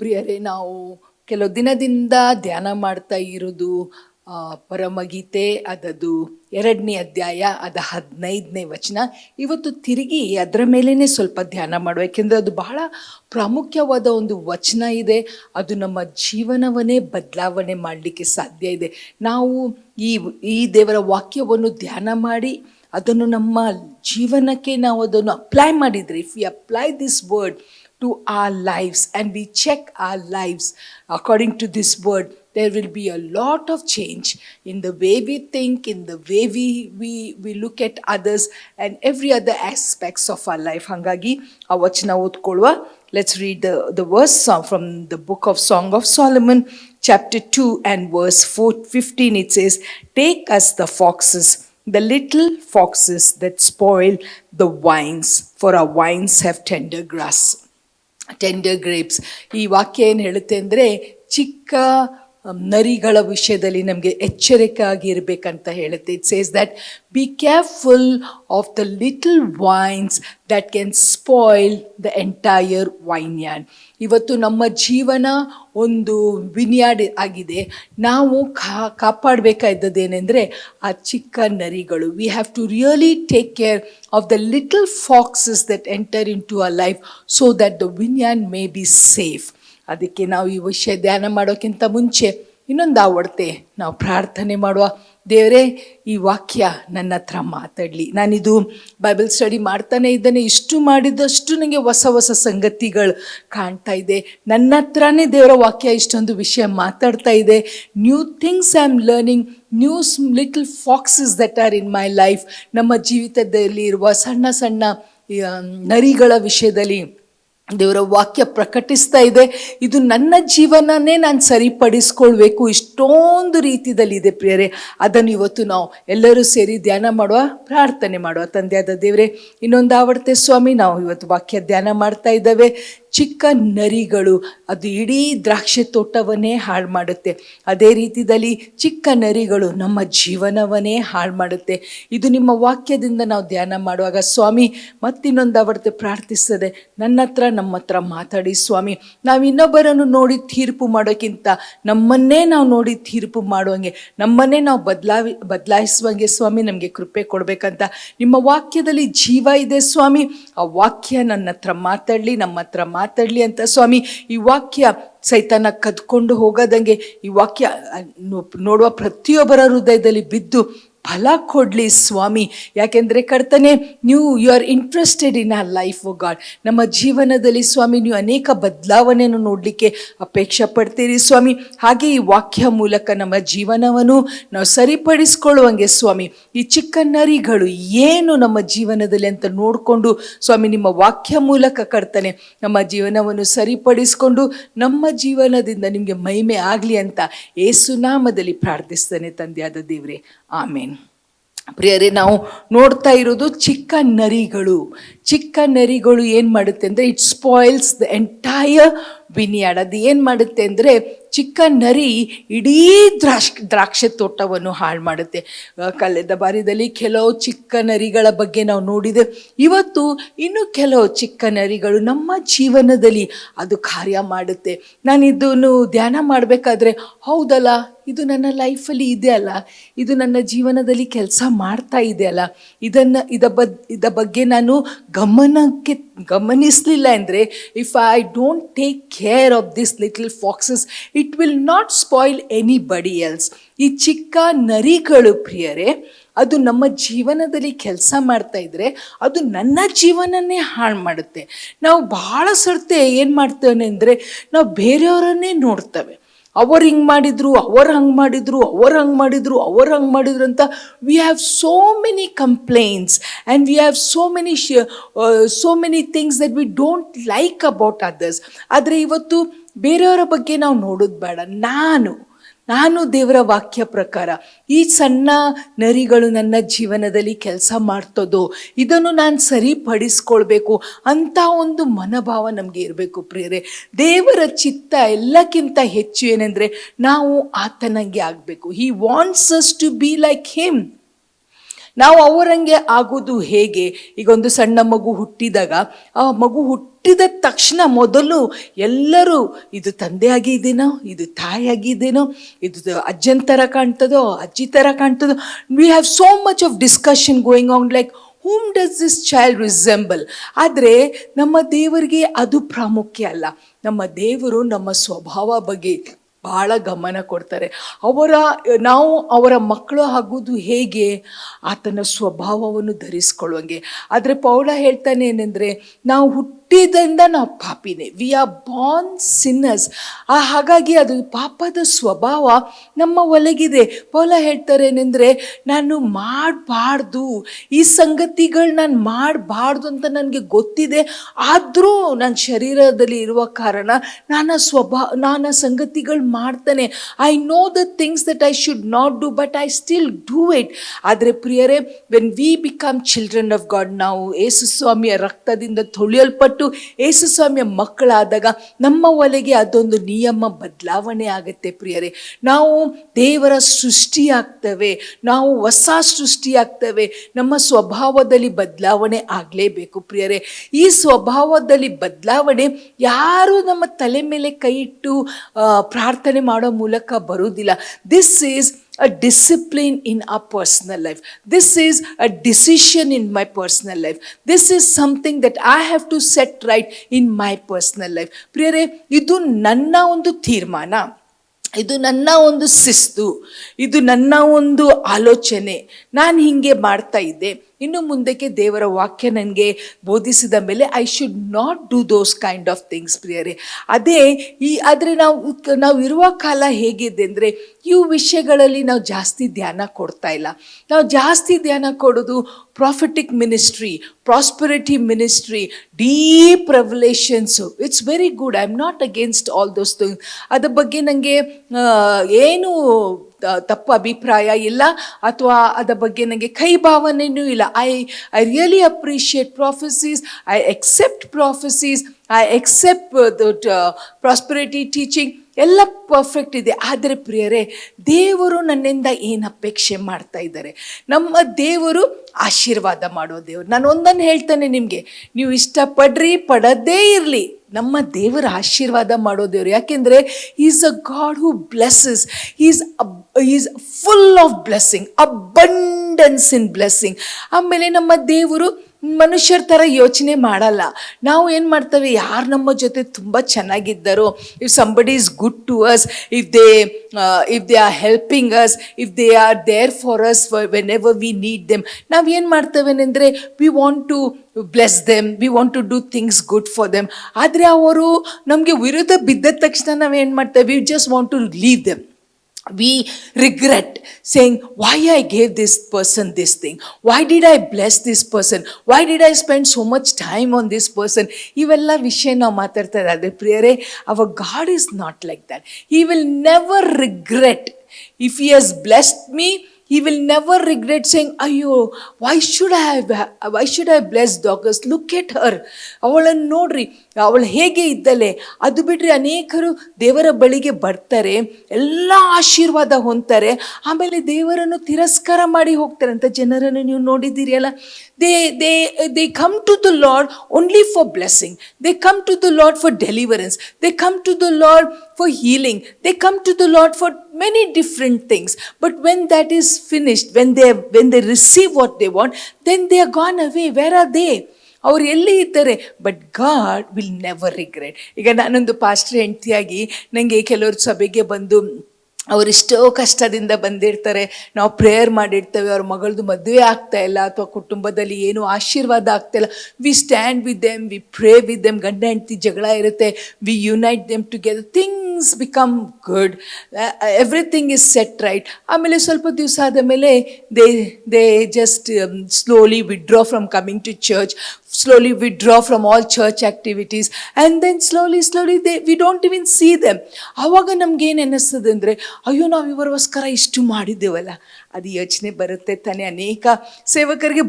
ಪ್ರಿಯರೇ, ನಾವು ಕೆಲವು ದಿನದಿಂದ ಧ್ಯಾನ ಮಾಡ್ತಾ ಇರೋದು ಪರಮಗೀತೆ ಅದದು 2ನೇ ಅಧ್ಯಾಯ ಅದ 15ನೇ ವಚನ. ಇವತ್ತು ತಿರುಗಿ ಅದರ ಮೇಲೇ ಸ್ವಲ್ಪ ಧ್ಯಾನ ಮಾಡುವ, ಯಾಕೆಂದರೆ ಅದು ಬಹಳ ಪ್ರಾಮುಖ್ಯವಾದ ಒಂದು ವಚನ ಇದೆ. ಅದು ನಮ್ಮ ಜೀವನವನ್ನೇ ಬದಲಾವಣೆ ಮಾಡಲಿಕ್ಕೆ ಸಾಧ್ಯ ಇದೆ. ನಾವು ಈ ದೇವರ ವಾಕ್ಯವನ್ನು ಧ್ಯಾನ ಮಾಡಿ ಅದನ್ನು ನಮ್ಮ ಜೀವನಕ್ಕೆ ನಾವು ಅದನ್ನು ಅಪ್ಲೈ ಮಾಡಿದರೆ, if we apply this word to our lives and we check our lives according to this word, there will be a lot of change in the way we think, in the way we look at others and every other aspects of our life. Hangagi ಆ ವಚನ ಓದ್ಕೊಳ್ಳುವ. Let's read the verse from the book of Song of Solomon, chapter 2 and verse 15. It says, "Take us the foxes, the little foxes that spoil the vines, for our vines have tender grass." Tender grapes. ಈ ವಾಕ್ಯ ಏನು ಹೇಳುತ್ತೆ ಅಂದರೆ, ಚಿಕ್ಕ ನರಿಗಳ ವಿಷಯದಲ್ಲಿ ನಮಗೆ ಎಚ್ಚರಿಕೆ ಆಗಿರಬೇಕಂತ ಹೇಳುತ್ತೆ. It says that be careful of the little vines that can spoil the entire vineyard. ಇವತ್ತು ನಮ್ಮ ಜೀವನ ಒಂದು ವಿನ್ಯಾರ್ಡ್ ಆಗಿದೆ. ನಾವು ಕಾಪಾಡಬೇಕಾದದ್ದೇನೆಂದರೆ ಆ ಚಿಕ್ಕ ನರಿಗಳು. We have to really take care of the little foxes that enter into our life so that the vineyard may be safe. ಅದಕ್ಕೆ ನಾವು ಈ ವಿಷಯ ಧ್ಯಾನ ಮಾಡೋಕ್ಕಿಂತ ಮುಂಚೆ ಇನ್ನೊಂದು ಆವಡ್ತೆ ನಾವು ಪ್ರಾರ್ಥನೆ ಮಾಡುವ. ದೇವರೇ, ಈ ವಾಕ್ಯ ನನ್ನ ಹತ್ರ ಮಾತಾಡಲಿ. ನಾನಿದು ಬೈಬಲ್ ಸ್ಟಡಿ ಮಾಡ್ತಾನೆ ಇದ್ದೇನೆ, ಇಷ್ಟು ಮಾಡಿದಷ್ಟು ನನಗೆ ಹೊಸ ಹೊಸ ಸಂಗತಿಗಳು ಕಾಣ್ತಾ ಇದೆ. ನನ್ನ ಹತ್ರನೇ ದೇವರ ವಾಕ್ಯ ಇಷ್ಟೊಂದು ವಿಷಯ ಮಾತಾಡ್ತಾ ಇದೆ. New things I am learning, new little foxes that are in my life. ನಮ್ಮ ಜೀವಿತದಲ್ಲಿ ಇರುವ ಸಣ್ಣ ಸಣ್ಣ ನರಿಗಳ ವಿಷಯದಲ್ಲಿ ದೇವರ ವಾಕ್ಯ ಪ್ರಕಟಿಸ್ತಾ ಇದೆ. ಇದು ನನ್ನ ಜೀವನನೇ ನಾನು ಸರಿಪಡಿಸ್ಕೊಳ್ಬೇಕು. ಇಷ್ಟೊಂದು ರೀತಿಯಲ್ಲಿದೆ ಪ್ರಿಯರೇ. ಅದನ್ನು ಇವತ್ತು ನಾವು ಎಲ್ಲರೂ ಸೇರಿ ಧ್ಯಾನ ಮಾಡುವ, ಪ್ರಾರ್ಥನೆ ಮಾಡುವ. ತಂದೆಯಾದ ದೇವರೇ, ಇನ್ನೊಂದು ಆವಡ್ತೆ ಸ್ವಾಮಿ, ನಾವು ಇವತ್ತು ವಾಕ್ಯ ಧ್ಯಾನ ಮಾಡ್ತಾ ಇದ್ದೇವೆ. ಚಿಕ್ಕ ನರಿಗಳು ಅದು ಇಡೀ ದ್ರಾಕ್ಷಿ ತೋಟವನ್ನೇ ಹಾಳು ಮಾಡುತ್ತೆ. ಅದೇ ರೀತಿಯಲ್ಲಿ ಚಿಕ್ಕ ನರಿಗಳು ನಮ್ಮ ಜೀವನವನ್ನೇ ಹಾಳು ಮಾಡುತ್ತೆ. ಇದು ನಿಮ್ಮ ವಾಕ್ಯದಿಂದ ನಾವು ಧ್ಯಾನ ಮಾಡುವಾಗ ಸ್ವಾಮಿ, ಮತ್ತಿನ್ನೊಂದು ಆವಡ್ತೆ ಪ್ರಾರ್ಥಿಸ್ತದೆ, ನಮ್ಮ ಹತ್ರ ಮಾತಾಡಿ ಸ್ವಾಮಿ. ನಾವು ಇನ್ನೊಬ್ಬರನ್ನು ನೋಡಿ ತೀರ್ಪು ಮಾಡೋಕ್ಕಿಂತ ನಮ್ಮನ್ನೇ ನಾವು ನೋಡಿ ತೀರ್ಪು ಮಾಡುವಂಗೆ, ನಮ್ಮನ್ನೇ ನಾವು ಬದಲಾಯಿಸುವಂಗೆ ಸ್ವಾಮಿ ನಮಗೆ ಕೃಪೆ ಕೊಡಬೇಕಂತ ನಿಮ್ಮ ವಾಕ್ಯದಲ್ಲಿ ಜೀವ ಇದೆ ಸ್ವಾಮಿ. ಆ ವಾಕ್ಯ ನನ್ನ ಹತ್ರ ಮಾತಾಡಲಿ, ನಮ್ಮ ಹತ್ರ ಮಾತಾಡಲಿ ಅಂತ ಸ್ವಾಮಿ. ಈ ವಾಕ್ಯ ಸೈತಾನ ಕದ್ಕೊಂಡು ಹೋಗೋದಂಗೆ ಈ ವಾಕ್ಯ ನೋಡುವ ಪ್ರತಿಯೊಬ್ಬರ ಹೃದಯದಲ್ಲಿ ಬಿದ್ದು ಫಲ ಕೊಡಲಿ ಸ್ವಾಮಿ. ಯಾಕೆಂದರೆ ಕರ್ತನೆ, you are interested in our life O God. ನಮ್ಮ ಜೀವನದಲ್ಲಿ ಸ್ವಾಮಿ ನೀವು ಅನೇಕ ಬದಲಾವಣೆಯನ್ನು ನೋಡಲಿಕ್ಕೆ ಅಪೇಕ್ಷೆ ಪಡ್ತೀರಿ ಸ್ವಾಮಿ. ಹಾಗೆ ಈ ವಾಕ್ಯ ಮೂಲಕ ನಮ್ಮ ಜೀವನವನ್ನು ನಾವು ಸರಿಪಡಿಸ್ಕೊಳ್ಳುವಂಗೆ ಸ್ವಾಮಿ, ಈ ಚಿಕ್ಕ ನರಿಗಳು ಏನು ನಮ್ಮ ಜೀವನದಲ್ಲಿ ಅಂತ ನೋಡಿಕೊಂಡು ಸ್ವಾಮಿ ನಿಮ್ಮ ವಾಕ್ಯ ಮೂಲಕ ಕರ್ತನೆ ನಮ್ಮ ಜೀವನವನ್ನು ಸರಿಪಡಿಸ್ಕೊಂಡು ನಮ್ಮ ಜೀವನದಿಂದ ನಿಮಗೆ ಮಹಿಮೆ ಆಗಲಿ ಅಂತ ಯೇಸು ನಾಮದಲ್ಲಿ ಪ್ರಾರ್ಥಿಸ್ತೇನೆ ತಂದೆಯಾದ ದೇವರೇ, ಆಮೇನ್. ಪ್ರಿಯರೇ, ನಾವು ನೋಡ್ತಾ ಇರೋದು ಚಿಕ್ಕ ನರಿಗಳು. ಚಿಕ್ಕ ನರಿಗಳು ಏನು ಮಾಡುತ್ತೆ ಅಂದರೆ, ಇಟ್ ಸ್ಪಾಯ್ಲ್ಸ್ ದ ಎಂಟೈರ್ ವಿನ್ಯಾರ್ಡ್. ಅದು ಏನು ಮಾಡುತ್ತೆ ಅಂದರೆ, ಚಿಕ್ಕ ನರಿ ಇಡೀ ದ್ರಾಕ್ಷಿ ತೋಟವನ್ನು ಹಾಳು ಮಾಡುತ್ತೆ. ಕಳೆದ ಬಾರಿಯಲ್ಲಿ ಕೆಲವು ಚಿಕ್ಕ ನರಿಗಳ ಬಗ್ಗೆ ನಾವು ನೋಡಿದೆ. ಇವತ್ತು ಇನ್ನು ಕೆಲವು ಚಿಕ್ಕ ನರಿಗಳು ನಮ್ಮ ಜೀವನದಲ್ಲಿ ಅದು ಕಾರ್ಯ ಮಾಡುತ್ತೆ. ನಾನು ಇದನ್ನು ಧ್ಯಾನ ಮಾಡಬೇಕಾದ್ರೆ, ಹೌದಲ್ಲ, ಇದು ನನ್ನ ಲೈಫಲ್ಲಿ ಇದೆ ಅಲ್ಲ, ಇದು ನನ್ನ ಜೀವನದಲ್ಲಿ ಕೆಲಸ ಮಾಡ್ತಾ ಇದೆ ಅಲ್ಲ, ಇದ ಬಗ್ಗೆ ನಾನು ಗಮನಿಸಲಿಲ್ಲ ಅಂದರೆ, if I don't take care of this little foxes, it will not spoil anybody else. ಈ ಚಿಕ್ಕ ನರಿಗಳು ಪ್ರಿಯರೇ, ಅದು ನಮ್ಮ ಜೀವನದಲ್ಲಿ ಕೆಲಸ ಮಾಡ್ತಾ ಇದ್ರೆ ಅದು ನನ್ನ ಜೀವನನೇ ಹಾಳು ಮಾಡುತ್ತೆ. ನಾವು ಬಹಳ ಸರ್ತೆ ಏನು ಮಾಡ್ತೇವೆ ಅಂದರೆ, ನಾವು ಬೇರೆಯವರನ್ನೇ ನೋಡ್ತೇವೆ. ಅವರು ಹಿಂಗೆ ಮಾಡಿದ್ರು, ಅವರು ಹಂಗೆ ಮಾಡಿದ್ರು, ಅವರು ಹಂಗೆ ಮಾಡಿದ್ರು, ಅವರು ಹಂಗೆ ಮಾಡಿದ್ರು ಅಂತ V have so many complaints and we have so many things that we don't like about others. ಆದರೆ ಇವತ್ತು ಬೇರೆಯವರ ಬಗ್ಗೆ ನಾವು ನೋಡೋದು ಬೇಡ. ನಾನು ದೇವರ ವಾಕ್ಯ ಪ್ರಕಾರ ಈ ಸಣ್ಣ ನರಿಗಳು ನನ್ನ ಜೀವನದಲ್ಲಿ ಕೆಲಸ ಮಾಡ್ತದೋ ಇದನ್ನು ನಾನು ಸರಿಪಡಿಸ್ಕೊಳ್ಬೇಕು ಅಂತ ಒಂದು ಮನೋಭಾವ ನಮಗೆ ಇರಬೇಕು ಪ್ರಿಯರೇ. ದೇವರ ಚಿತ್ತ ಎಲ್ಲಕ್ಕಿಂತ ಹೆಚ್ಚು ಏನೆಂದರೆ, ನಾವು ಆತನಂಗೆ ಆಗಬೇಕು. He wants us to be like him. ನಾವು ಅವರಂಗೆ ಆಗೋದು ಹೇಗೆ? ಈಗ ಒಂದು ಸಣ್ಣ ಮಗು ಹುಟ್ಟಿದಾಗ ಆ ಮಗು ಹುಟ್ಟಿದ ತಕ್ಷಣ ಮೊದಲು ಎಲ್ಲರೂ ಇದು ತಂದೆ ಆಗಿದ್ದೇನೋ, ಇದು ತಾಯಿ ಆಗಿದ್ದೇನೋ, ಇದು ಅಜ್ಜನ ಥರ ಕಾಣ್ತದೋ, ಅಜ್ಜಿ ಥರ ಕಾಣ್ತದೋ. We have so much of discussion going on, like whom does this child resemble? ಆದರೆ ನಮ್ಮ ದೇವರಿಗೆ ಅದು ಪ್ರಾಮುಖ್ಯ ಅಲ್ಲ. ನಮ್ಮ ದೇವರು ನಮ್ಮ ಸ್ವಭಾವ ಬಗ್ಗೆ ಭಾಳ ಗಮನ ಕೊಡ್ತಾರೆ. ನಾವು ಅವರ ಮಕ್ಕಳು ಆಗೋದು ಹೇಗೆ? ಆತನ ಸ್ವಭಾವವನ್ನು ಧರಿಸ್ಕೊಳ್ಳುವಂಗೆ. ಆದರೆ ಪೌಲ ಹೇಳ್ತಾನೆ ಏನೆಂದರೆ, ನಾವು ಹುಟ್ಟಿದಿಂದ ನಾವು ಪಾಪಿನೇ, ವಿ ಆರ್ ಬಾರ್ನ್ ಸಿನ್ನರ್ಸ್. ಹಾಗಾಗಿ ಅದು ಪಾಪದ ಸ್ವಭಾವ ನಮ್ಮ ಒಳಗಿದೆ. ಪೌಲ ಹೇಳ್ತಾರೆ ಏನೆಂದರೆ, ನಾನು ಮಾಡಬಾರ್ದು, ಈ ಸಂಗತಿಗಳು ನಾನು ಮಾಡಬಾರ್ದು ಅಂತ ನನಗೆ ಗೊತ್ತಿದೆ, ಆದರೂ ನನ್ನ ಶರೀರದಲ್ಲಿ ಇರುವ ಕಾರಣ ನಾನು ಸಂಗತಿಗಳು ಮಾಡ್ತಾನೆ. I know the things that I should not do, but I still do it. ಆದರೆ ಪ್ರಿಯರೇ, when we become children of god, ನಾವು ಯೇಸು ಸ್ವಾಮಿಯ ರಕ್ತದಿಂದ ತೊಳೆಯಲ್ಪಟ್ಟು ಯೇಸು ಸ್ವಾಮಿಯ ಮಕ್ಕಳಾದಾಗ ನಮ್ಮ ಒಳಗೆ ಅದೊಂದು ನಿಯಮ ಬದಲಾವಣೆ ಆಗುತ್ತೆ. ಪ್ರಿಯರೇ, ನಾವು ದೇವರ ಸೃಷ್ಟಿಯಾಗ್ತವೆ, ನಾವು ಹೊಸ ಸೃಷ್ಟಿಯಾಗ್ತವೆ. ನಮ್ಮ ಸ್ವಭಾವದಲ್ಲಿ ಬದಲಾವಣೆ ಆಗಲೇಬೇಕು ಪ್ರಿಯರೇ. ಈ ಸ್ವಭಾವದಲ್ಲಿ ಬದಲಾವಣೆ ಯಾರು ನಮ್ಮ ತಲೆ ಮೇಲೆ ಕೈ ಇಟ್ಟು ಪ್ರಾರ್ಥನೆ ಮಾಡೋ ಮೂಲಕ ಬರುವುದಿಲ್ಲ. This is a discipline in our personal life. This is a decision in my personal life. This is something that I have to set right in my personal life. ಪ್ರಿಯರೇ, ಇದು ನನ್ನ ಒಂದು ತೀರ್ಮಾನ, ಇದು ನನ್ನ ಒಂದು ಶಿಸ್ತು, ಇದು ನನ್ನ ಒಂದು ಆಲೋಚನೆ. ನಾನು ಹೀಗೆ ಮಾಡ್ತಾ ಇದ್ದೆ, ಇನ್ನು ಮುಂದಕ್ಕೆ ದೇವರ ವಾಕ್ಯ ನನಗೆ ಬೋಧಿಸಿದ ಮೇಲೆ I should not do those kind of things. ಪ್ರಿಯರೇ, ಆದರೆ ನಾವು ಇರುವ ಕಾಲ ಹೇಗಿದೆ ಅಂದರೆ, ಇವು ವಿಷಯಗಳಲ್ಲಿ ನಾವು ಜಾಸ್ತಿ ಧ್ಯಾನ ಕೊಡ್ತಾ ಇಲ್ಲ. ನಾವು ಜಾಸ್ತಿ ಧ್ಯಾನ ಕೊಡೋದು prophetic ministry, prosperity ministry, deep revelations. It's very good, I am not against all those things. ಅದ್ರ ಬಗ್ಗೆ ನನಗೆ ಏನು ತಪ್ಪು ಅಭಿಪ್ರಾಯ ಇಲ್ಲ, ಅಥವಾ ಅದರ ಬಗ್ಗೆ ನನಗೆ ಕೈ ಭಾವನೆಯೂ ಇಲ್ಲ. I really appreciate prophecies, I accept prophecies, I accept prosperity teaching, ಎಲ್ಲ ಪರ್ಫೆಕ್ಟ್ ಇದೆ. ಆದರೆ ಪ್ರಿಯರೇ, ದೇವರು ನನ್ನಿಂದ ಏನು ಅಪೇಕ್ಷೆ ಮಾಡ್ತಾ ಇದ್ದಾರೆ? ನಮ್ಮ ದೇವರು ಆಶೀರ್ವಾದ ಮಾಡೋ ದೇವರು. ನಾನು ಒಂದನ್ನು ಹೇಳ್ತಾನೆ ನಿಮಗೆ, ನೀವು ಇಷ್ಟಪಡ್ರಿ ಪಡದೇ ಇರಲಿ, ನಮ್ಮ ದೇವರ ಆಶೀರ್ವಾದ ಮಾಡೋ ದೇವರು. ಯಾಕೆಂದರೆ is a God who blesses, is full of blessing, abundance in blessing. ಆಮೇಲೆ ನಮ್ಮ ದೇವರು ಮನುಷ್ಯರ ಥರ ಯೋಚನೆ ಮಾಡಲ್ಲ. ನಾವು ಏನು ಮಾಡ್ತೇವೆ, ಯಾರು ನಮ್ಮ ಜೊತೆ ತುಂಬ ಚೆನ್ನಾಗಿದ್ದಾರೋ, if somebody is good to us, if they are helping us, if they are there for us whenever we need them, ನಾವು ಏನು ಮಾಡ್ತೇವೆ ಅಂದರೆ, we want to bless them, we want to do things good for them. ಆದರೆ ಅವರು ನಮಗೆ ವಿರುದ್ಧ ಬಿದ್ದ ತಕ್ಷಣ ನಾವೇನು ಮಾಡ್ತೇವೆ, we just want to leave them. We regret saying, why I gave this person this thing? Why did I bless this person? Why did I spend so much time on this person? ಇವೆಲ್ಲ ವಿಷಯ ನಾವು ಮಾತಾಡ್ತಾ ಇದ್ದಾರೆ. ಪ್ರಿಯರೇ, our God is not like that. He will never regret. If he has blessed me, he will never regret saying, ಅಯ್ಯೋ, why should I bless Dorcas? Look at her. ಅವಳನ್ನು ನೋಡ್ರಿ, ಅವಳು ಹೇಗೆ ಇದ್ದಲೆ. ಅದು ಬಿಟ್ಟರೆ ಅನೇಕರು ದೇವರ ಬಳಿಗೆ ಬರ್ತಾರೆ, ಎಲ್ಲ ಆಶೀರ್ವಾದ ಹೊಂದ್ತಾರೆ, ಆಮೇಲೆ ದೇವರನ್ನು ತಿರಸ್ಕಾರ ಮಾಡಿ ಹೋಗ್ತಾರೆ ಅಂತ ಜನರನ್ನು ನೀವು ನೋಡಿದ್ದೀರಿ ಅಲ್ಲ. They come to the Lord only for blessing. They come to the Lord for deliverance. They come to the Lord for healing. They come to the Lord for many different things. But when that is finished, when they receive what they want, then they are gone away. Where are they? ಅವ್ರು ಎಲ್ಲಿ ಇದ್ದಾರೆ? But god will never regret. ಈಗ ನಾನೊಂದು pastor ಹೆಂಡತಿಯಾಗಿ ನನಗೆ ಕೆಲವರು ಸಭೆಗೆ ಬಂದು ಅವರಿಷ್ಟೋ ಕಷ್ಟದಿಂದ ಬಂದಿರ್ತಾರೆ, ನಾವು ಪ್ರೇಯರ್ ಮಾಡಿರ್ತೇವೆ, ಅವ್ರ ಮಗಳದು ಮದುವೆ ಆಗ್ತಾ ಇಲ್ಲ ಅಥವಾ ಕುಟುಂಬದಲ್ಲಿ ಏನು ಆಶೀರ್ವಾದ ಆಗ್ತಾ ಇಲ್ಲ. We stand with them, we pray with them. ಗಂಡ ಹೆಂಡತಿ ಜಗಳ ಇರುತ್ತೆ, we unite them together, things become good, everything is set right. ಆಮೇಲೆ ಸ್ವಲ್ಪ ದಿವಸ ಆದ ಮೇಲೆ they just slowly withdraw from coming to church. slowly withdraw from all church activities, and then slowly we don't even see them. ಆವಾಗ ನಮ್ಗೇನು ಅನ್ನಿಸ್ತದೆ ಅಂದರೆ, ಅಯ್ಯೋ ನಾವು ಇವರಿಗೋಸ್ಕರ ಇಷ್ಟು ಮಾಡಿದ್ದೇವಲ್ಲ, ಅದು ಯೋಚನೆ ಬರುತ್ತೆ ತಾನೇ. ಅನೇಕ ಸೇವಕರಿಗೆ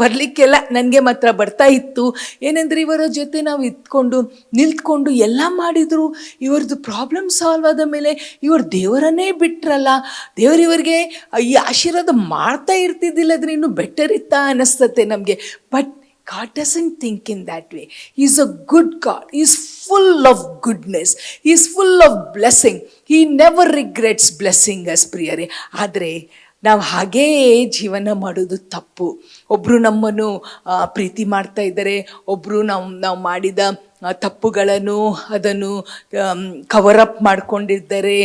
ಬರಲಿಕ್ಕೆಲ್ಲ, ನನಗೆ ಮಾತ್ರ ಬರ್ತಾ ಇತ್ತು. ಏನೆಂದರೆ ಇವರ ಜೊತೆ ನಾವು ನಿಲ್ತ್ಕೊಂಡು ಎಲ್ಲ ಮಾಡಿದರು, ಇವ್ರದ್ದು ಪ್ರಾಬ್ಲಮ್ ಸಾಲ್ವ್ ಆದ ಮೇಲೆ ಇವರು ದೇವರನ್ನೇ ಬಿಟ್ರಲ್ಲ, ದೇವರು ಇವರಿಗೆ ಈ ಆಶೀರ್ವಾದ ಮಾಡ್ತಾ ಇರ್ತಿದ್ದಿಲ್ಲ, ಆದರೆ ಇನ್ನೂ ಬೆಟರ್ ಇತ್ತಾ ಅನ್ನಿಸ್ತತೆ ನಮಗೆ. But God doesn't think in that way. He is a good God. He is full of goodness. He is full of blessing. He never regrets blessing us, ಪ್ರಿಯರೇ. ಆದರೆ ನಾವು ಹಾಗೇ ಜೀವನ ಮಾಡೋದು ತಪ್ಪು. ಒಬ್ಬರು ನಮ್ಮನ್ನು ಪ್ರೀತಿ ಮಾಡ್ತಾ ಇದ್ದಾರೆ, ಒಬ್ಬರು ನಾವು ಮಾಡಿದ ತಪ್ಪುಗಳನ್ನು ಅದನ್ನು ಕವರಪ್ ಮಾಡ್ಕೊಂಡಿದ್ದಾರೆ.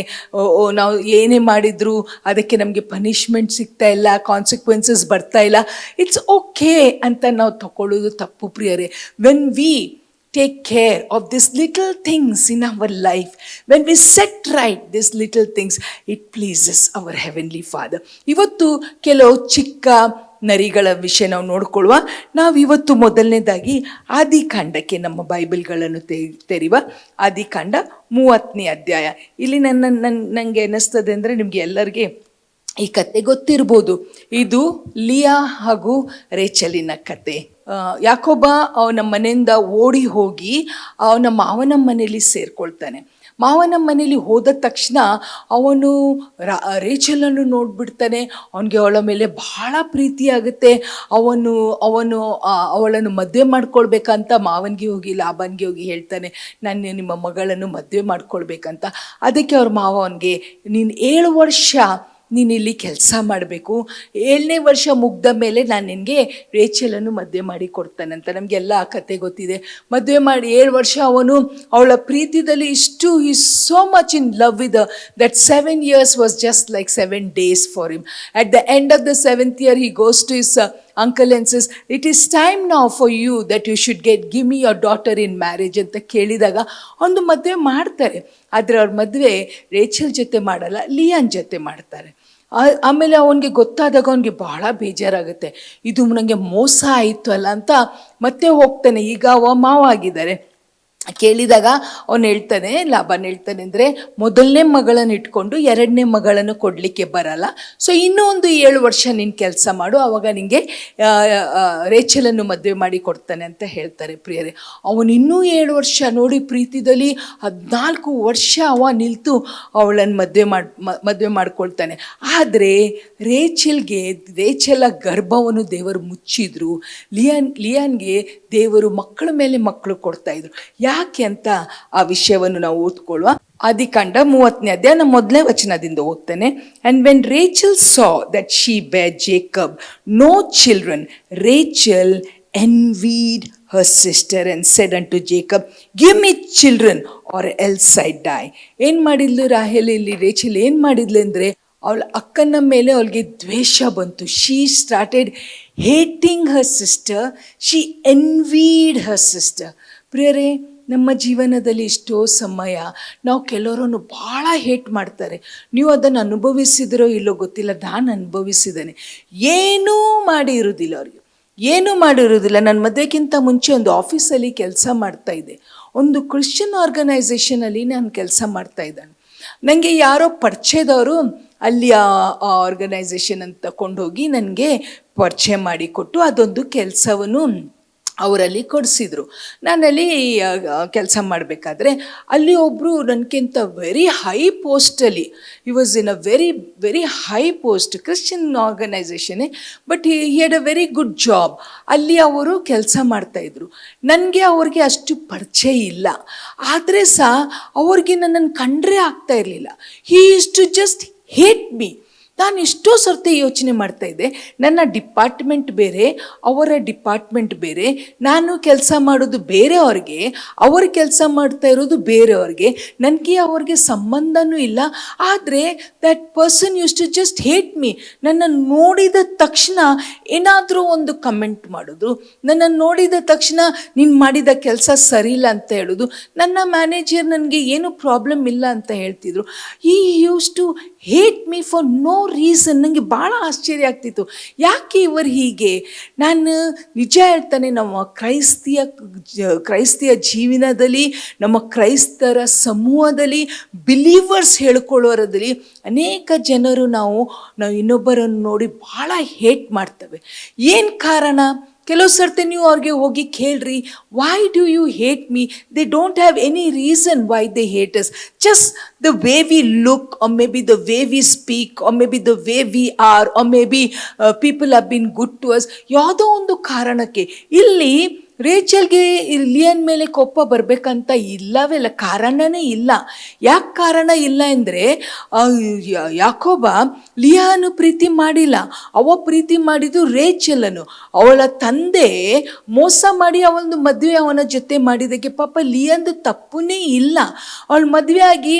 ನಾವು ಏನೇ ಮಾಡಿದ್ರು ಅದಕ್ಕೆ ನಮಗೆ ಪನಿಷ್ಮೆಂಟ್ ಸಿಗ್ತಾ ಇಲ್ಲ, ಕಾನ್ಸಿಕ್ವೆನ್ಸಸ್ ಬರ್ತಾ ಇಲ್ಲ, ಇಟ್ಸ್ ಓಕೆ ಅಂತ ನಾವು ತಗೊಳ್ಳೋದು ತಪ್ಪು, ಪ್ರಿಯರೇ. When we take care of these little things in our life, when we set right these little things, it pleases our heavenly Father. ಇವತ್ತು ಕೆಲವು ಚಿಕ್ಕ ನರಿಗಳ ವಿಷಯ ನಾವು ನೋಡ್ಕೊಳ್ಳುವ. ನಾವು ಇವತ್ತು ಮೊದಲನೇದಾಗಿ ಆದಿಕಾಂಡಕ್ಕೆ ನಮ್ಮ ಬೈಬಲ್ಗಳನ್ನು ತೆರೆಯುವ. ಆದಿಕಾಂಡ 30ನೇ ಅಧ್ಯಾಯ. ಇಲ್ಲಿ ನನಗೆ ಅನ್ನಿಸ್ತದೆ ಅಂದರೆ, ನಿಮಗೆ ಎಲ್ಲರಿಗೆ ಈ ಕತೆ ಗೊತ್ತಿರ್ಬೋದು. ಇದು ಲಿಯಾ ಹಾಗೂ ರೇಚಲಿನ ಕತೆ. ಯಾಕೋಬ ಅವನ ಮನೆಯಿಂದ ಓಡಿ ಹೋಗಿ ಅವನ ಮಾವನ ಮನೆಯಲ್ಲಿ ಸೇರ್ಕೊಳ್ತಾನೆ. ಮಾವನ ಮನೇಲಿ ಹೋದ ತಕ್ಷಣ ಅವನು ರೇಚಲನ್ನು ನೋಡ್ಬಿಡ್ತಾನೆ. ಅವನಿಗೆ ಅವಳ ಮೇಲೆ ಬಹಳ ಪ್ರೀತಿ ಆಗುತ್ತೆ. ಅವಳನ್ನು ಮದುವೆ ಮಾಡ್ಕೊಳ್ಬೇಕಂತ ಮಾವನಿಗೆ ಹೋಗಿ ಲಾಬಾನ್ಗೆ ಹೋಗಿ ಹೇಳ್ತಾನೆ, ನಾನು ನಿಮ್ಮ ಮಗಳನ್ನು ಮದುವೆ ಮಾಡ್ಕೊಳ್ಬೇಕಂತ. ಅದಕ್ಕೆ ಅವ್ರ ಮಾವ ಅವನಿಗೆ, ನೀನು 7 ವರ್ಷ ನೀನು ಇಲ್ಲಿ ಕೆಲಸ ಮಾಡಬೇಕು, 7ನೇ ವರ್ಷ ಮುಗ್ದ ಮೇಲೆ ನಾನು ನಿನಗೆ ರೇಚಲನ್ನು ಮದುವೆ ಮಾಡಿ ಕೊಡ್ತಾನಂತ. ನಮಗೆಲ್ಲ ಆ ಕತೆ ಗೊತ್ತಿದೆ. ಮದುವೆ ಮಾಡಿ 7 ವರ್ಷ ಅವನು ಅವಳ ಪ್ರೀತಿದಲ್ಲಿ ಇಷ್ಟು, he is so much in love with her that 7 years was just like 7 days for him. At the end of the 7th year he goes to his uncle and says, it is time now for you that you should give me your daughter in marriage ಅಂತ ಕೇಳಿದಾಗ ಒಂದು ಮದುವೆ ಮಾಡ್ತಾರೆ. ಆದರೆ ಅವ್ರ ಮದುವೆ Rachel ಜೊತೆ ಮಾಡಲ್ಲ, ಲಿಯಾನ್ ಜೊತೆ ಮಾಡ್ತಾರೆ. ಆಮೇಲೆ ಅವನಿಗೆ ಗೊತ್ತಾದಾಗ ಅವನಿಗೆ ಬಹಳ ಬೇಜಾರಾಗುತ್ತೆ, ಇದು ನನಗೆ ಮೋಸ ಆಯಿತು ಅಲ್ಲ ಅಂತ ಮತ್ತೆ ಹೋಗ್ತಾನೆ. ಈಗ ಅವ ಮಾವ ಆಗಿದ್ದಾರೆ. ಕೇಳಿದಾಗ ಅವನು ಹೇಳ್ತಾನೆ, ಲಾಬಾನ್ ಹೇಳ್ತಾನೆ ಅಂದರೆ, ಮೊದಲನೇ ಮಗಳನ್ನು ಇಟ್ಕೊಂಡು 2ನೇ ಮಗಳನ್ನು ಕೊಡಲಿಕ್ಕೆ ಬರಲ್ಲ, ಸೊ ಇನ್ನೂ ಒಂದು 7 ವರ್ಷ ನೀನು ಕೆಲಸ ಮಾಡು, ಆವಾಗ ನಿನಗೆ ರೇಚಲನ್ನು ಮದುವೆ ಮಾಡಿ ಕೊಡ್ತಾನೆ ಅಂತ ಹೇಳ್ತಾರೆ. ಪ್ರಿಯರೇ, ಅವನು ಇನ್ನೂ 7 ವರ್ಷ ನೋಡಿ ಪ್ರೀತಿದಲ್ಲಿ 14 ವರ್ಷ ಅವ ನಿಲ್ತು ಅವಳನ್ನು ಮದುವೆ ಮಾಡ್ಕೊಳ್ತಾನೆ. ಆದರೆ ರೇಚಲ ಗರ್ಭವನ್ನು ದೇವರು ಮುಚ್ಚಿದ್ರು. ಲಿಯಾನ್ಗೆ ದೇವರು ಮಕ್ಕಳ ಮೇಲೆ ಮಕ್ಕಳು ಕೊಡ್ತಾಯಿದ್ರು. ಯಾಕೆ ಅಂತ ಆ ವಿಷಯವನ್ನು ನಾವು ಓದ್ಕೊಳ್ಳುವ. ಆದಿಕಾಂಡ 30ನೇ ಅಧ್ಯಾಯ, ನಾನು 1ನೇ ವಚನದಿಂದ ಓದ್ತೇನೆ. And when Rachel saw that she bare Jacob no children, Rachel envied her sister and said unto Jacob, give me children or else I die. ಏನು ಮಾಡಿದ್ಲು ರಾಹೇಲ್ ಇಲ್ಲಿ? ರೇಚಲ್ ಏನು ಮಾಡಿದ್ಲು ಅಂದರೆ, ಅವಳ ಅಕ್ಕನ ಮೇಲೆ ಅವಳಿಗೆ ದ್ವೇಷ ಬಂತು. ಶೀ ಸ್ಟಾರ್ಟೆಡ್ ಹೇಟಿಂಗ್ ಹರ್ ಸಿಸ್ಟರ್, ಶೀ ಎನ್ವೀಡ್ ಹರ್ ಸಿಸ್ಟರ್. ಪ್ರಿಯರೇ, ನಮ್ಮ ಜೀವನದಲ್ಲಿ ಎಷ್ಟೋ ಸಮಯ ನಾವು ಕೆಲವರನ್ನು ಭಾಳ ಹೇಟ್ ಮಾಡ್ತಾರೆ. ನೀವು ಅದನ್ನು ಅನುಭವಿಸಿದಿರೋ ಇಲ್ಲೋ ಗೊತ್ತಿಲ್ಲ, ನಾನು ಅನುಭವಿಸಿದ್ದೇನೆ. ಏನೂ ಮಾಡಿರೋದಿಲ್ಲ ಅವ್ರಿಗೆ, ಏನೂ ಮಾಡಿರೋದಿಲ್ಲ. ನನ್ನ ಮದುವೆಗಿಂತ ಮುಂಚೆ ಒಂದು ಆಫೀಸಲ್ಲಿ ಕೆಲಸ ಮಾಡ್ತಾಯಿದ್ದೆ. ಒಂದು ಕ್ರಿಶ್ಚಿಯನ್ ಆರ್ಗನೈಸೇಷನಲ್ಲಿ ನಾನು ಕೆಲಸ ಮಾಡ್ತಾಯಿದ್ದಾನೆ. ನನಗೆ ಯಾರೋ ಪರಿಚಯದವರು ಅಲ್ಲಿ ಆ ಆರ್ಗನೈಸೇಷನ್ ಅಂತ ತಗೊಂಡೋಗಿ ನನಗೆ ಪರಿಚಯ ಮಾಡಿಕೊಟ್ಟು ಅದೊಂದು ಕೆಲಸವನ್ನು ಅವರಲ್ಲಿ ಕೊಡಿಸಿದ್ರು. ನಾನಲ್ಲಿ ಕೆಲಸ ಮಾಡಬೇಕಾದ್ರೆ ಅಲ್ಲಿ ಒಬ್ಬರು ನನಗಿಂತ ವೆರಿ ಹೈ ಪೋಸ್ಟಲ್ಲಿ, he was in a very high post, Christian ಆರ್ಗನೈಸೇಷನ್ನೇ, but he had a very good job. ಅಲ್ಲಿ ಅವರು ಕೆಲಸ ಮಾಡ್ತಾಯಿದ್ರು. ನನಗೆ ಅವ್ರಿಗೆ ಅಷ್ಟು ಪರಿಚಯ ಇಲ್ಲ, ಆದರೆ ಸಹ ಅವ್ರಿಗೆ ನನ್ನನ್ನು ಕಂಡ್ರೆ ಆಗ್ತಾ ಇರಲಿಲ್ಲ. He is to just hate me. ನಾನು ಎಷ್ಟೋ ಸರ್ತಿ ಯೋಚನೆ ಮಾಡ್ತಾಯಿದ್ದೆ, ನನ್ನ ಡಿಪಾರ್ಟ್ಮೆಂಟ್ ಬೇರೆ, ಅವರ ಡಿಪಾರ್ಟ್ಮೆಂಟ್ ಬೇರೆ, ನಾನು ಕೆಲಸ ಮಾಡೋದು ಬೇರೆಯವ್ರಿಗೆ, ಅವ್ರ ಕೆಲಸ ಮಾಡ್ತಾ ಇರೋದು ಬೇರೆಯವ್ರಿಗೆ, ನನಗೆ ಅವ್ರಿಗೆ ಸಂಬಂಧನೂ ಇಲ್ಲ. ಆದರೆ that person used to just hate me. ನನ್ನನ್ನು ನೋಡಿದ ತಕ್ಷಣ ಏನಾದರೂ ಒಂದು ಕಮೆಂಟ್ ಮಾಡೋದು, ನನ್ನನ್ನು ನೋಡಿದ ತಕ್ಷಣ ನೀನು ಮಾಡಿದ ಕೆಲಸ ಸರಿ ಇಲ್ಲ ಅಂತ ಹೇಳೋದು. ನನ್ನ ಮ್ಯಾನೇಜರ್ ನನಗೆ ಏನೂ ಪ್ರಾಬ್ಲಮ್ ಇಲ್ಲ ಅಂತ ಹೇಳ್ತಿದ್ರು. He used to hate me for no reason. ನನಗೆ ಭಾಳ ಆಶ್ಚರ್ಯ ಆಗ್ತಿತ್ತು, ಯಾಕೆ ಇವರು ಹೀಗೆ. ನಾನು ನಿಜ ಹೇಳ್ತಾನೆ, ನಮ್ಮ ಕ್ರೈಸ್ತಿಯ ಜೀವನದಲ್ಲಿ, ನಮ್ಮ ಕ್ರೈಸ್ತರ ಸಮೂಹದಲ್ಲಿ, ಬಿಲೀವರ್ಸ್ ಹೇಳ್ಕೊಳ್ಳೋರಲ್ಲಿ ಅನೇಕ ಜನರು ನಾವು ಇನ್ನೊಬ್ಬರನ್ನು ನೋಡಿ ಭಾಳ ಹೇಟ್ ಮಾಡ್ತೇವೆ. ಏನು ಕಾರಣ? ಕೆಲವು ಸರ್ತಿ ನೀವು ಅವ್ರಿಗೆ ಹೋಗಿ ಕೇಳ್ರಿ, why do you hate me? They don't have any reason why they hate us. Just the way we look, or maybe the way we speak, or maybe the way we are, or maybe people have been good to us. ಯಾವುದೋ ಒಂದು ಕಾರಣಕ್ಕೆ. ಇಲ್ಲಿ ರೇಚಲ್ಗೆ ಲಿಯನ್ ಮೇಲೆ ಕೋಪ ಬರಬೇಕಂತ ಇಲ್ಲವೇ ಕಾರಣನೇ ಇಲ್ಲ. ಯಾಕೆ ಕಾರಣ ಇಲ್ಲ ಅಂದರೆ, ಯಾಕೋಬ ಲಿಯಾನು ಪ್ರೀತಿ ಮಾಡಿಲ್ಲ, ಅವ ಪ್ರೀತಿ ಮಾಡಿದ್ದು ರೇಚಲನ್ನು. ಅವಳ ತಂದೆ ಮೋಸ ಮಾಡಿ ಅವಳನ್ನು ಮದುವೆ ಅವನ ಜೊತೆ ಮಾಡಿದ್ದಕ್ಕೆ ಪಾಪ ಲಿಯಂದು ತಪ್ಪುನೇ ಇಲ್ಲ. ಅವಳು ಮದುವೆ ಆಗಿ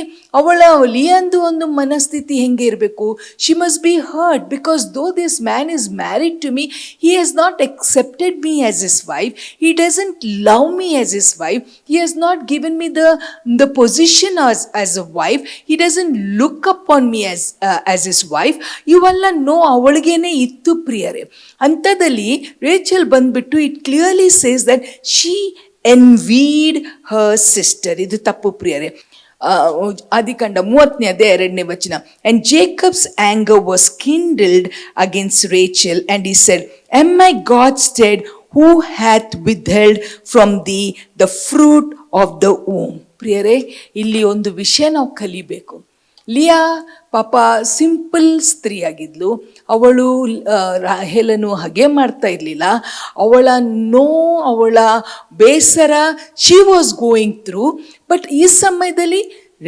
ಲಿಯಂದು ಒಂದು ಮನಸ್ಥಿತಿ ಹೆಂಗೆ ಇರಬೇಕು? She must be hurt because though this man is married to me, he has not accepted me as his wife. He doesn't love me as his wife. He has not given me the position as a wife. He doesn't look upon me as his wife. ಇವೆಲ್ಲ ಅವಳಿಗೇನೆ ಇತ್ತು ಪ್ರಿಯರೇ. ಅಂಥದ್ದಲ್ಲಿ Rachel ಬಂದ್ಬಿಟ್ಟು it clearly says that she envied her sister. ಇದು ತಪ್ಪು ಪ್ರಿಯರೇ. ಆದಿಕಾಂಡ 30:2 And Jacob's anger was kindled against Rachel, and he said, Am I God's dead, who hath withheld from thee the fruit of the womb? ಪ್ರಿಯರೇ, ಇಲ್ಲಿ ಒಂದು ವಿಷಯ ನಾವು ಕಲಿಬೇಕು. ಲಿಯಾ ಪಾಪ ಸಿಂಪಲ್ ಸ್ತ್ರೀ ಆಗಿದ್ಲು. ಅವಳು ರಾಹೇಲನ್ನು ಹಾಗೆ ಮಾಡ್ತಾ ಇರಲಿಲ್ಲ. ಅವಳ ಬೇಸರ she was going through. But ಈ ಸಮಯದಲ್ಲಿ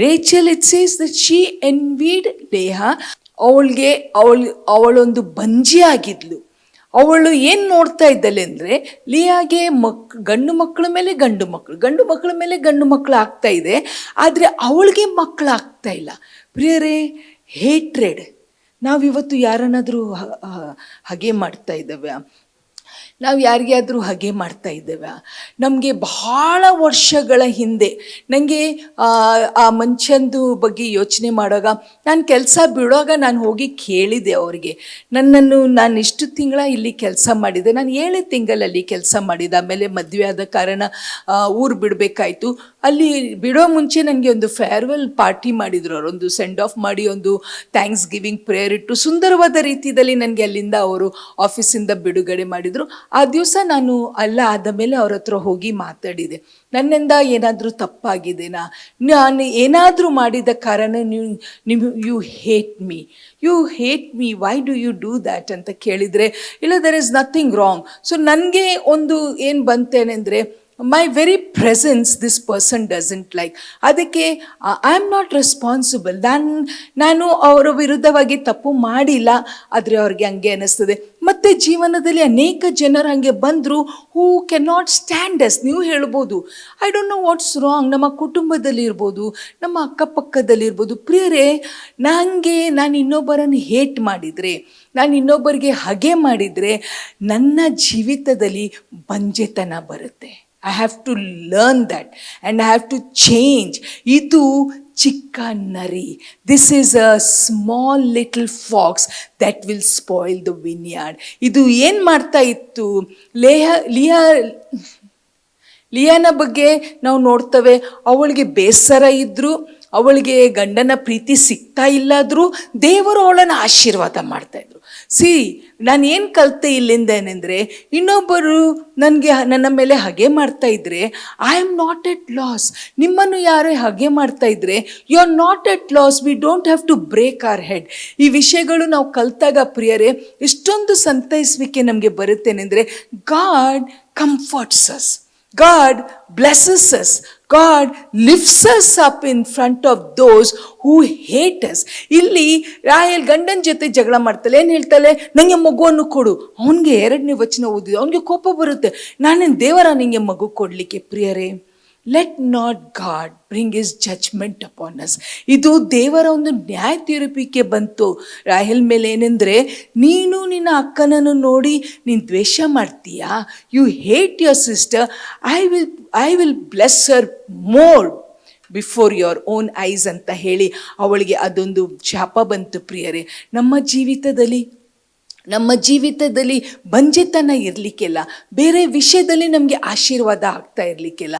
Rachel it says that she envied Leah. ಅವಳೊಂದು ಬಂಜಿ ಆಗಿದ್ಲು. ಅವಳು ಏನು ನೋಡ್ತಾ ಇದ್ದಲೆ ಅಂದರೆ, ಲಿಯಾಗೆ ಗಂಡು ಮಕ್ಕಳ ಮೇಲೆ ಗಂಡು ಮಕ್ಕಳು ಆಗ್ತಾ ಇದೆ, ಆದರೆ ಅವಳಿಗೆ ಮಕ್ಕಳು ಆಗ್ತಾ ಇಲ್ಲ. ಪ್ರಿಯರೇ, ಹೇಟ್ರೆಡ್. ನಾವಿವತ್ತು ಯಾರನ್ನಾದರೂ ಹಾಗೆ ಮಾಡ್ತಾ ಇದ್ದೇವೆ, ನಾವು ಯಾರಿಗಾದರೂ ಹಾಗೆ ಮಾಡ್ತಾ ಇದ್ದೇವೆ. ನಮಗೆ ಬಹಳ ವರ್ಷಗಳ ಹಿಂದೆ ನನಗೆ ಆ ಮನುಷ್ಯಂದು ಬಗ್ಗೆ ಯೋಚನೆ ಮಾಡುವಾಗ, ನಾನು ಕೆಲಸ ಬಿಡುವಾಗ ನಾನು ಹೋಗಿ ಕೇಳಿದೆ ಅವರಿಗೆ, ನಾನು ಇಷ್ಟು ತಿಂಗಳ ಇಲ್ಲಿ ಕೆಲಸ ಮಾಡಿದೆ, ನಾನು 7 ತಿಂಗಳಲ್ಲಿ ಕೆಲಸ ಮಾಡಿದೆ. ಆಮೇಲೆ ಮದುವೆ ಆದ ಕಾರಣ ಊರು ಬಿಡಬೇಕಾಯ್ತು. ಅಲ್ಲಿ ಬಿಡೋ ಮುಂಚೆ ನನಗೆ ಒಂದು ಫೇರ್ವೆಲ್ ಪಾರ್ಟಿ ಮಾಡಿದರು. ಅವರೊಂದು ಸೆಂಡ್ ಆಫ್ ಮಾಡಿ ಒಂದು ಥ್ಯಾಂಕ್ಸ್ ಗಿವಿಂಗ್ ಪ್ರೇಯರ್ ಇಟ್ಟು ಸುಂದರವಾದ ರೀತಿಯಲ್ಲಿ ನನಗೆ ಅಲ್ಲಿಂದ ಅವರು ಆಫೀಸಿಂದ ಬಿಡುಗಡೆ ಮಾಡಿದರು. ಆ ದಿವಸ ನಾನು ಆದ ಮೇಲೆ ಅವ್ರ ಹತ್ರ ಹೋಗಿ ಮಾತಾಡಿದೆ. ನನ್ನಿಂದ ಏನಾದರೂ ತಪ್ಪಾಗಿದೆನಾ, ನಾನು ಏನಾದರೂ ಮಾಡಿದ ಕಾರಣ you hate me, why do you do that ಅಂತ ಕೇಳಿದರೆ, ಇಲ್ಲ, there is nothing wrong. So ನನಗೆ ಒಂದು ಏನು ಬಂತೇನೆಂದರೆ, my very presence this person doesn't like. ಅದಕ್ಕೆ ಐ ಆಮ್ ನಾಟ್ ರೆಸ್ಪಾನ್ಸಿಬಲ್. ನಾನು ಅವರ ವಿರುದ್ಧವಾಗಿ ತಪ್ಪು ಮಾಡಿಲ್ಲ, ಆದರೆ ಅವ್ರಿಗೆ ಹಂಗೆ ಅನ್ನಿಸ್ತದೆ. ಮತ್ತು ಜೀವನದಲ್ಲಿ ಅನೇಕ ಜನರು ಹಾಗೆ ಬಂದರು who can not stand us. ನೀವು ಹೇಳ್ಬೋದು, I don't know what's wrong. ನಮ್ಮ ಕುಟುಂಬದಲ್ಲಿರ್ಬೋದು, ನಮ್ಮ ಅಕ್ಕಪಕ್ಕದಲ್ಲಿರ್ಬೋದು. ಪ್ರಿಯರೇ, ನಾನು ಇನ್ನೊಬ್ಬರನ್ನು ಹೇಟ್ ಮಾಡಿದರೆ, ನಾನು ಇನ್ನೊಬ್ಬರಿಗೆ ಹಾಗೆ ಮಾಡಿದರೆ, ನನ್ನ ಜೀವಿತದಲ್ಲಿ ಬಂಜೆತನ ಬರುತ್ತೆ. I have to learn that and I have to change. ಇದು ಚಿಕ್ಕ ನರಿ. This is a small little fox that will spoil the vineyard. ಇದು ಏನು ಮಾಡ್ತಾ ಇತ್ತು? ಲಿಯಾನ ಬಗ್ಗೆ ನಾವು ನೋಡ್ತೇವೆ. ಅವಳಿಗೆ ಬೇಸರ ಇದ್ದರೂ, ಅವಳಿಗೆ ಗಂಡನ ಪ್ರೀತಿ ಸಿಗ್ತಾ ಇಲ್ಲಾದರೂ ದೇವರು ಅವಳನ್ನು ಆಶೀರ್ವಾದ ಮಾಡ್ತಾಯಿದ್ರು. ನಾನು ಏನು ಕಲಿತೆ ಇಲ್ಲಿಂದ ಏನೆಂದರೆ, ಇನ್ನೊಬ್ಬರು ನನ್ನ ಮೇಲೆ ಹಾಗೆ ಮಾಡ್ತಾ ಇದ್ದರೆ I am not at loss. ನಿಮ್ಮನ್ನು ಯಾರೇ ಹಾಗೆ ಮಾಡ್ತಾ ಇದ್ದರೆ you are not at loss. We don't have to break our head. ಈ ವಿಷಯಗಳು ನಾವು ಕಲಿತಾಗ ಪ್ರಿಯರೇ, ಇಷ್ಟೊಂದು ಸಂತೈಸುವಿಕೆ ನಮಗೆ ಬರುತ್ತೇನೆಂದರೆ, God comforts us, God blesses us, God lifts us up in front of those who hate us. ಇಲ್ಲಿ ರಾಹೇಲ್ ಗಂಡನ ಜೊತೆ ಜಗಳ ಮಾಡ್ತಾಳೆ. ಏನು ಹೇಳ್ತಾಳೆ? ನನಗೆ ಮಗುವನ್ನು ಕೊಡು. ಅವನಿಗೆ 2ನೇ ವಚನ ಓದಿದೆ, ಅವನಿಗೆ ಕೋಪ ಬರುತ್ತೆ. ನಾನೇನು ದೇವರ ನಿಮಗೆ ಮಗು ಕೊಡಲಿಕ್ಕೆ? ಪ್ರಿಯರೇ, let not God bring his judgment upon us. ಇದು ದೇವರ ಒಂದು ನ್ಯಾಯ ತೀರ್ಪಿಕೆ ಬಂತು ರಾಹೇಲ್ ಮೇಲೆ. ಏನೆಂದರೆ, ನೀನು ನಿನ್ನ ಅಕ್ಕನನ್ನು ನೋಡಿ ನೀನು ದ್ವೇಷ ಮಾಡ್ತೀಯಾ? You hate your sister. I will bless her more. Before your own eyes ಅಂತ ಹೇಳಿ ಅವಳಿಗೆ ಅದೊಂದು ಶಾಪ ಬಂತು ಪ್ರಿಯರೇ. ನಮ್ಮ ಜೀವಿತದಲ್ಲಿ ಬಂಜೆತನ ಇರಲಿಕ್ಕಿಲ್ಲ, ಬೇರೆ ವಿಷಯದಲ್ಲಿ ನಮಗೆ ಆಶೀರ್ವಾದ ಆಗ್ತಾ ಇರಲಿಕ್ಕಿಲ್ಲ,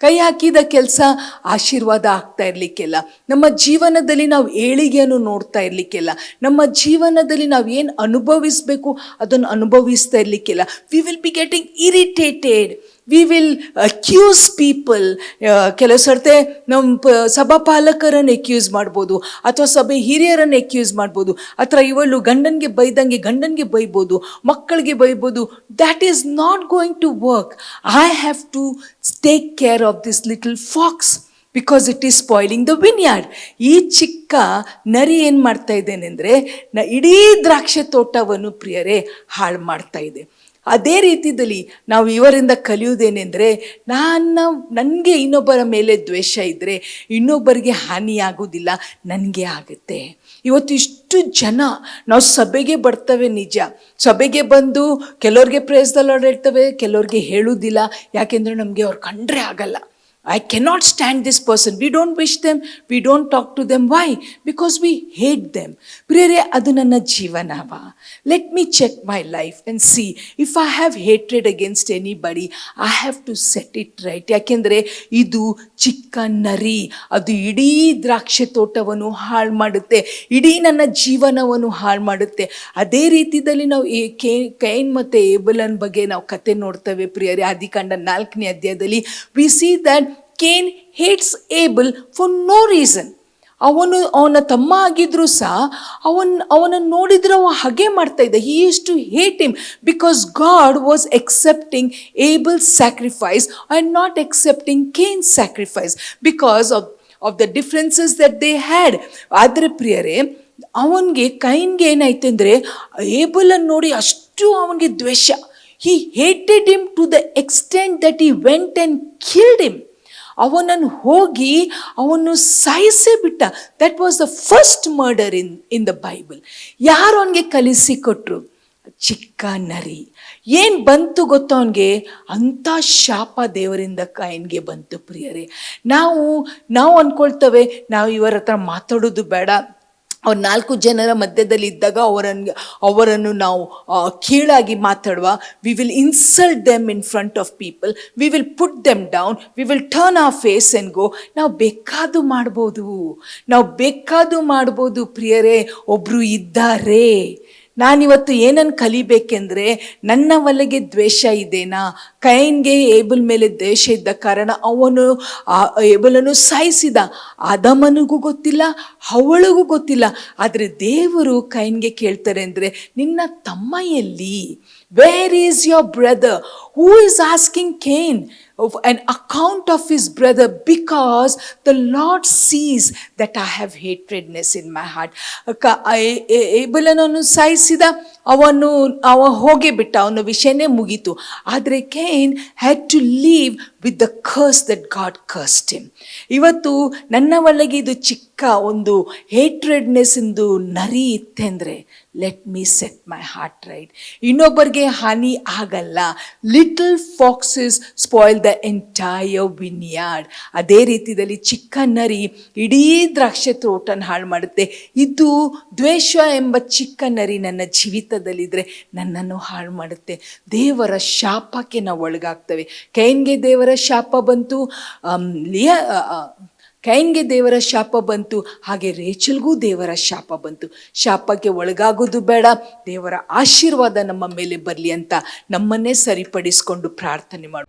ಕೈ ಹಾಕಿದ ಕೆಲಸ ಆಶೀರ್ವಾದ ಆಗ್ತಾ ಇರಲಿಕ್ಕಿಲ್ಲ, ನಮ್ಮ ಜೀವನದಲ್ಲಿ ನಾವು ಏಳಿಗೆಯನ್ನು ನೋಡ್ತಾ ಇರಲಿಕ್ಕಿಲ್ಲ, ನಮ್ಮ ಜೀವನದಲ್ಲಿ ನಾವು ಏನು ಅನುಭವಿಸಬೇಕು ಅದನ್ನು ಅನುಭವಿಸ್ತಾ ಇರಲಿಕ್ಕಿಲ್ಲ. We will be getting irritated, we will accuse people. ಕೆಲವು ಸರ್ತೆ ನಮ್ಮ ಸಭಾಪಾಲಕರನ್ನು ಎಕ್ಯೂಸ್ ಮಾಡ್ಬೋದು, ಅಥವಾ ಸಭೆ ಹಿರಿಯರನ್ನು ಎಕ್ಯೂಸ್ ಮಾಡ್ಬೋದು, ಅಥವಾ ಇವಳು ಗಂಡನಿಗೆ ಬೈದಂಗೆ ಗಂಡನಿಗೆ ಬೈಬೋದು, ಮಕ್ಕಳಿಗೆ ಬೈಬೋದು. That is not going to work. I have to take care of this little fox because it is spoiling the vineyard. ಈ ಚಿಕ್ಕ ನರಿ ಏನು ಮಾಡ್ತಾ ಇದ್ದೇನೆಂದರೆ ಇಡೀ ದ್ರಾಕ್ಷಿ ತೋಟವನ್ನು ಪ್ರಿಯರೇ ಹಾಳು ಮಾಡ್ತಾ ಇದೆ. ಅದೇ ರೀತಿಯಲ್ಲಿ ನಾವು ಇವರಿಂದ ಕಲಿಯುವುದೇನೆಂದರೆ, ನನಗೆ ಇನ್ನೊಬ್ಬರ ಮೇಲೆ ದ್ವೇಷ ಇದ್ದರೆ ಇನ್ನೊಬ್ಬರಿಗೆ ಹಾನಿಯಾಗುವುದಿಲ್ಲ, ನನಗೆ ಆಗುತ್ತೆ. ಇವತ್ತು ಇಷ್ಟು ಜನ ನಾವು ಸಭೆಗೆ ಬರ್ತವೆ, ನಿಜ ಸಭೆಗೆ ಬಂದು ಕೆಲವ್ರಿಗೆ ಪ್ರೇಸ್ ದ ಲಾರ್ಡ್ ಹೇಳ್ತವೆ, ಕೆಲವ್ರಿಗೆ ಹೇಳುವುದಿಲ್ಲ. ಯಾಕೆಂದರೆ ನಮಗೆ ಅವ್ರು ಕಂಡ್ರೆ ಆಗಲ್ಲ. I cannot stand this person. We don't wish them. We don't talk to them. Why? Because we hate them. ಪ್ರಿಯರೇ, ಅದು ನನ್ನ ಜೀವನವಾ? Let me check my life and see if I have hatred against anybody. I have to set it right. ಯಾಕೆಂದರೆ ಇದು ಚಿಕ್ಕ ನರಿ, ಅದು ಇಡೀ ದ್ರಾಕ್ಷಿ ತೋಟವನ್ನು ಹಾಳು ಮಾಡುತ್ತೆ, ಇಡೀ ನನ್ನ ಜೀವನವನ್ನು ಹಾಳು ಮಾಡುತ್ತೆ. ಅದೇ ರೀತಿಯಲ್ಲಿ ನಾವು ಕೈನ್ ಮತ್ತು ಏಬಲನ್ ಬಗ್ಗೆ ನಾವು ಕತೆ ನೋಡ್ತೇವೆ ಪ್ರಿಯರೇ. ಆದಿಕಾಂಡ 4ನೇ ಅಧ್ಯಾಯದಲ್ಲಿ we see that Cain hates Abel for no reason. ಅವನ ತಮ್ಮ ಆಗಿದ್ರು ಸಹ ಅವನನ್ನು ನೋಡಿದ್ರೆ ಅವ ಹಾಗೆ ಮಾಡ್ತಾ ಇದ್ದ. He used to hate him because God was accepting Abel's sacrifice and not accepting Cain's sacrifice because of the differences that they had. ಆದರೆ ಪ್ರಿಯರೇ, ಕೈನ್ಗೆ ಏನಾಯ್ತು ಅಂದರೆ ಏಬಲನ್ನು ನೋಡಿ ಅಷ್ಟು ಅವನಿಗೆ ದ್ವೇಷ. He hated him to the extent that he went and killed him. ಅವನನ್ನು ಹೋಗಿ ಅವನು ಸಾಯಿಸೇ ಬಿಟ್ಟ. That was the first murder in the Bible. ಯಾರು ಅವನಿಗೆ ಕಲಿಸಿಕೊಟ್ರು? ಚಿಕ್ಕ ನರಿ. ಏನು ಬಂತು ಗೊತ್ತೋ ಅವನಿಗೆ? ಅಂಥ ಶಾಪ ದೇವರಿಂದ ಕೈನ್ಗೆ ಬಂತು ಪ್ರಿಯರೇ. ನಾವು ಅಂದ್ಕೊಳ್ತೇವೆ ನಾವು ಇವರ ಹತ್ರ ಮಾತಾಡೋದು ಬೇಡ, ಅವ್ರು 4 ಜನರ ಮಧ್ಯದಲ್ಲಿ ಇದ್ದಾಗ ಅವರನ್ನು ನಾವು ಕೀಳಾಗಿ ಮಾತಾಡುವ. We will insult them in front of people, we will put them down, we will turn our face and go. ನಾವು ಬೇಕಾದು ಮಾಡ್ಬೋದು ಪ್ರಿಯರೇ. ಒಬ್ಬರು ಇದ್ದಾರೆ. ನಾನಿವತ್ತು ಏನನ್ನು ಕಲಿಬೇಕೆಂದರೆ, ನನ್ನ ಒಳಗೆ ದ್ವೇಷ ಇದೆನಾ? ಕೈನ್ಗೆ ಏಬಲ್ ಮೇಲೆ ದ್ವೇಷ ಇದ್ದ ಕಾರಣ ಅವನು ಏಬಲನ್ನು ಸಾಯಿಸಿದ. ಆದಾಮನಿಗೂ ಗೊತ್ತಿಲ್ಲ, ಅವಳಿಗೂ ಗೊತ್ತಿಲ್ಲ. ಆದರೆ ದೇವರು ಕೈನ್ಗೆ ಕೇಳ್ತಾರೆ ಅಂದರೆ, ನಿನ್ನ ತಮ್ಮ ಎಲ್ಲಿ? Where is your brother? Who is asking Cain an account of his brother? Because the Lord sees that I have hatredness in my heart. ಏಬಲನನ್ನು ಸಾಯಿಸಿದ, ಅವ ಹೋಗೇ ಬಿಟ್ಟ, ಅವನ ವಿಷಯನೇ ಮುಗೀತು. ಆದರೆ Cain had to live with the curse that God cursed him. ಇವತ್ತು ನನ್ನ ಒಳಗೆ ಇದು ಚಿಕ್ಕ ಒಂದು ಹೇಟ್ರೆಡ್ನೆಸ್ ಇಂದು ನರಿ ಇತ್ತೆಂದರೆ, let me set my heart right. ಇನ್ನೊಬ್ಬರಿಗೆ ಹಾನಿ ಆಗಲ್ಲ. Little foxes spoil the entire vineyard. ಅದೇ ರೀತಿಯಲ್ಲಿ ಚಿಕ್ಕ ನರಿ ಇಡೀ ದ್ರಾಕ್ಷಿ ತೋಟನ ಹಾಳು ಮಾಡುತ್ತೆ. ಇದು ದ್ವೇಷ ಎಂಬ ಚಿಕ್ಕ ನರಿ ನನ್ನ ಜೀವಿತದಲ್ಲಿದ್ದರೆ ನನ್ನನ್ನು ಹಾಳು ಮಾಡುತ್ತೆ. ದೇವರ ಶಾಪಕ್ಕೆ ನಾವು ಒಳಗಾಗ್ತೇವೆ. ಕೈನ್ಗೆ ದೇವರ ಶಾಪ ಬಂತು, ಕೈನ್ಗೆ ದೇವರ ಶಾಪ ಬಂತು, ಹಾಗೆ ರೇಚಲ್ಗೂ ದೇವರ ಶಾಪ ಬಂತು. ಶಾಪಕ್ಕೆ ಒಳಗಾಗೋದು ಬೇಡ, ದೇವರ ಆಶೀರ್ವಾದ ನಮ್ಮ ಮೇಲೆ ಬರಲಿ ಅಂತ ನಮ್ಮನ್ನೇ ಸರಿಪಡಿಸಿಕೊಂಡು ಪ್ರಾರ್ಥನೆ ಮಾಡು.